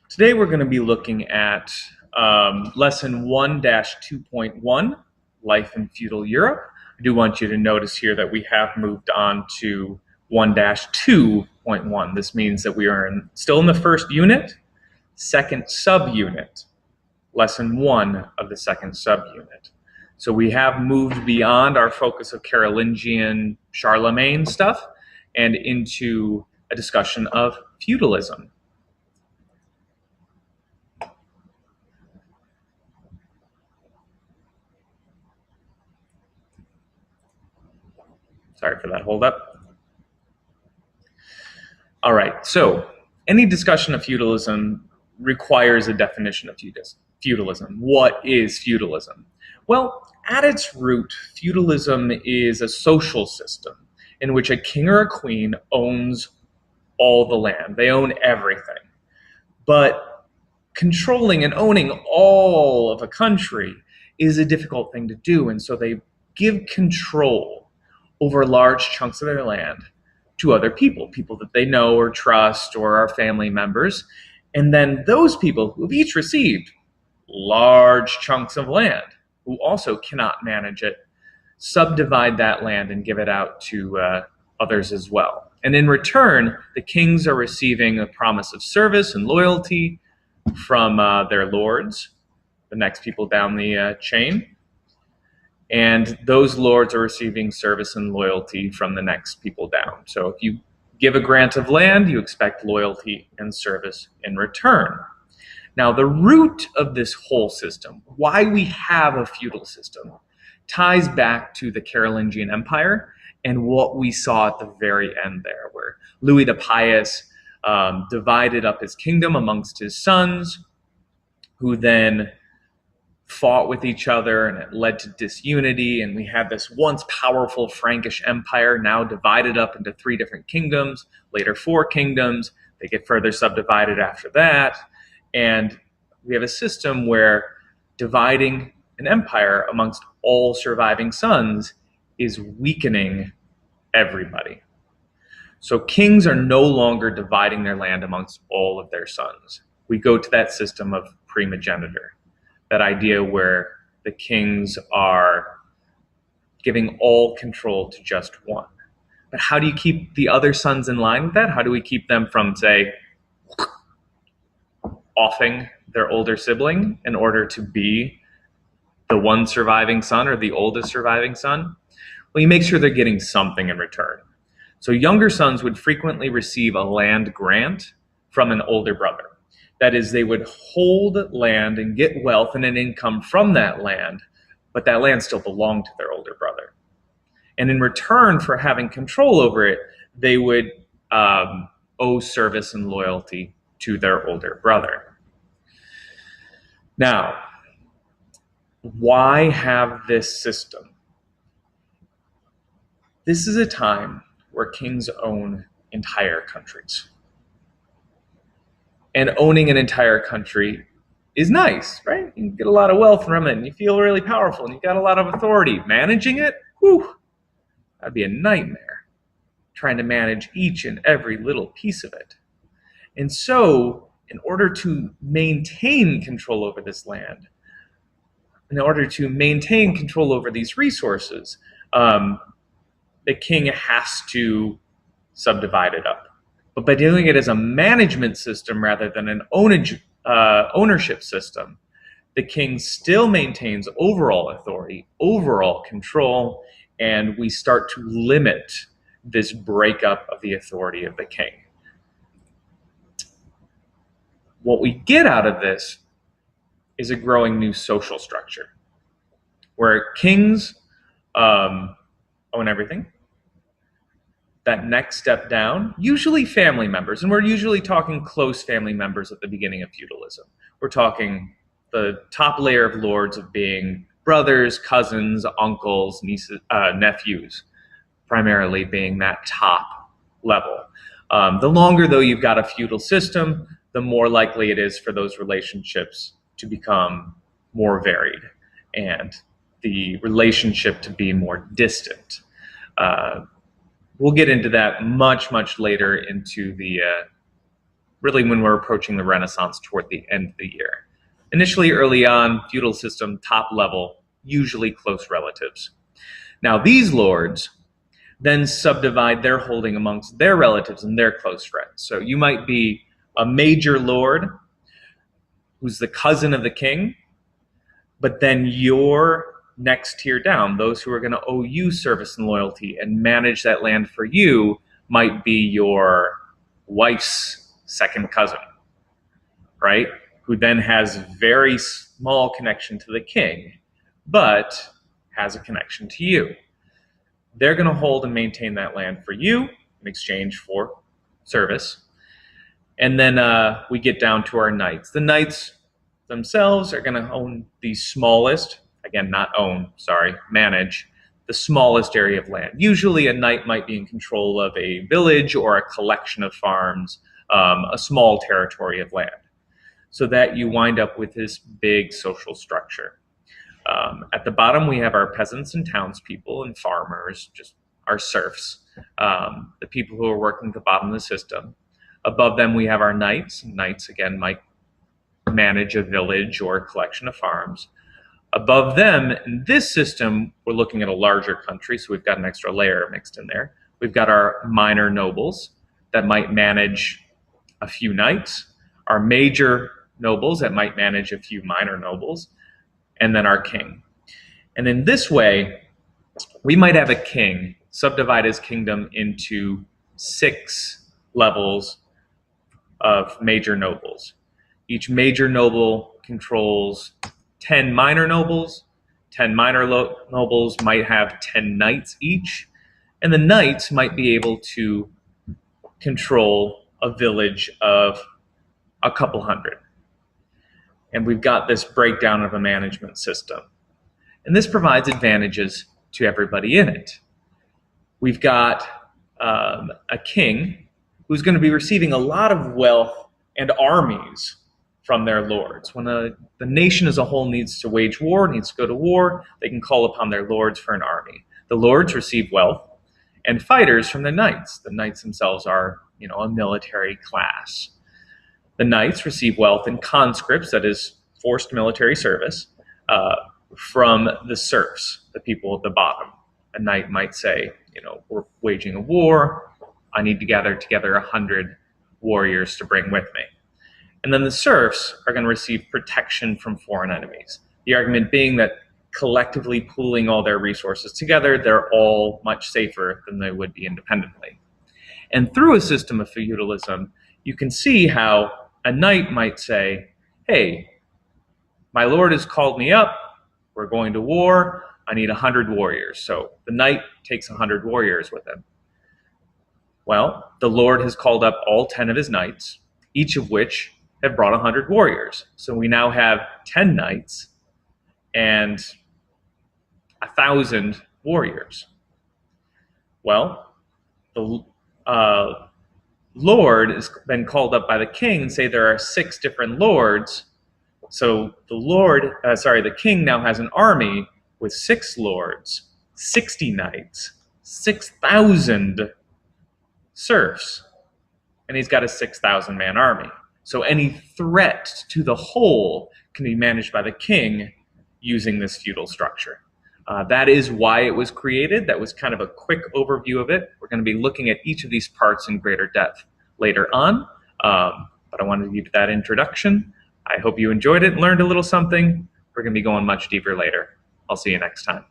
Today we're going to be looking at lesson 1-2.1, Life in Feudal Europe. I do want you to notice here that we have moved on to 1-2.1. This means that we are still in the first unit, second subunit, lesson 1 of the second subunit. So we have moved beyond our focus of Carolingian Charlemagne stuff and into a discussion of feudalism. Sorry for that hold up. All right, so any discussion of feudalism requires a definition of feudalism. What is feudalism? Well, at its root, feudalism is a social system in which a king or a queen owns all the land. They own everything. But controlling and owning all of a country is a difficult thing to do, and so they give control over large chunks of their land to other people that they know or trust or are family members. And then those people who've each received large chunks of land, who also cannot manage it, subdivide that land and give it out to others as well. And in return, the kings are receiving a promise of service and loyalty from their lords, the next people down the chain. And those lords are receiving service and loyalty from the next people down. So if you give a grant of land, you expect loyalty and service in return. Now, the root of this whole system, why we have a feudal system, ties back to the Carolingian Empire and what we saw at the very end there, where Louis the Pious divided up his kingdom amongst his sons, who then fought with each other, and it led to disunity. And we had this once powerful Frankish empire now divided up into 3 different kingdoms, later 4 kingdoms. They get further subdivided after that. And we have a system where dividing an empire amongst all surviving sons is weakening everybody. So kings are no longer dividing their land amongst all of their sons. We go to that system of primogeniture. That idea where the kings are giving all control to just one. But how do you keep the other sons in line with that? How do we keep them from, say, offing their older sibling in order to be the one surviving son or the oldest surviving son? Well, you make sure they're getting something in return. So younger sons would frequently receive a land grant from an older brother. That is, they would hold land and get wealth and an income from that land, but that land still belonged to their older brother. And in return for having control over it, they would owe service and loyalty to their older brother. Now, why have this system? This is a time where kings own entire countries. And owning an entire country is nice, right? You get a lot of wealth from it, and you feel really powerful, and you've got a lot of authority. Managing it, whew, that'd be a nightmare, trying to manage each and every little piece of it. And so, in order to maintain control over this land, in order to maintain control over these resources, the king has to subdivide it up. But by doing it as a management system rather than an ownership system, the king still maintains overall authority, overall control, and we start to limit this breakup of the authority of the king. What we get out of this is a growing new social structure where kings own everything. That next step down, usually family members, and we're usually talking close family members at the beginning of feudalism. We're talking the top layer of lords of being brothers, cousins, uncles, nieces, nephews, primarily being that top level. The longer, though, you've got a feudal system, the more likely it is for those relationships to become more varied and the relationship to be more distant. We'll get into that much later into the really when we're approaching the Renaissance toward the end of the year. Initially, early on, feudal system, top level, usually close relatives. Now, these lords then subdivide their holding amongst their relatives and their close friends. So you might be a major lord who's the cousin of the king, but then your next tier down, those who are going to owe you service and loyalty and manage that land for you, might be your wife's second cousin, right? Who then has very small connection to the king, but has a connection to you. They're going to hold and maintain that land for you in exchange for service. And then we get down to our knights. The knights themselves are going to own the smallest, again, not own, sorry, manage the smallest area of land. Usually a knight might be in control of a village or a collection of farms, a small territory of land, so that you wind up with this big social structure. At the bottom, we have our peasants and townspeople and farmers, just our serfs, the people who are working at the bottom of the system. Above them, we have our knights. Knights, again, might manage a village or a collection of farms. Above them, in this system, we're looking at a larger country, so we've got an extra layer mixed in there. We've got our minor nobles that might manage a few knights, our major nobles that might manage a few minor nobles, and then our king. And in this way, we might have a king subdivide his kingdom into 6 levels of major nobles. Each major noble controls 10 minor nobles. 10 minor nobles might have 10 knights each, and the knights might be able to control a village of a couple hundred. And we've got this breakdown of a management system. And this provides advantages to everybody in it. We've got a king who's going to be receiving a lot of wealth and armies from their lords. When the nation as a whole needs to wage war, needs to go to war, they can call upon their lords for an army. The lords receive wealth and fighters from the knights. The knights themselves are, a military class. The knights receive wealth and conscripts, that is forced military service, from the serfs, the people at the bottom. A knight might say, we're waging a war. I need to gather together 100 warriors to bring with me. And then the serfs are going to receive protection from foreign enemies. The argument being that collectively pooling all their resources together, they're all much safer than they would be independently. And through a system of feudalism, you can see how a knight might say, hey, my lord has called me up. We're going to war. I need 100 warriors. So the knight takes 100 warriors with him. Well, the lord has called up all 10 of his knights, each of which have brought 100 warriors. So we now have 10 knights and 1,000 warriors. Well, the lord has been called up by the king and say there are 6 different lords. So the king now has an army with 6 lords, 60 knights, 6,000 serfs, and he's got a 6,000 man army. So any threat to the whole can be managed by the king using this feudal structure. That is why it was created. That was kind of a quick overview of it. We're going to be looking at each of these parts in greater depth later on, but I wanted to give you that introduction. I hope you enjoyed it and learned a little something. We're going to be going much deeper later. I'll see you next time.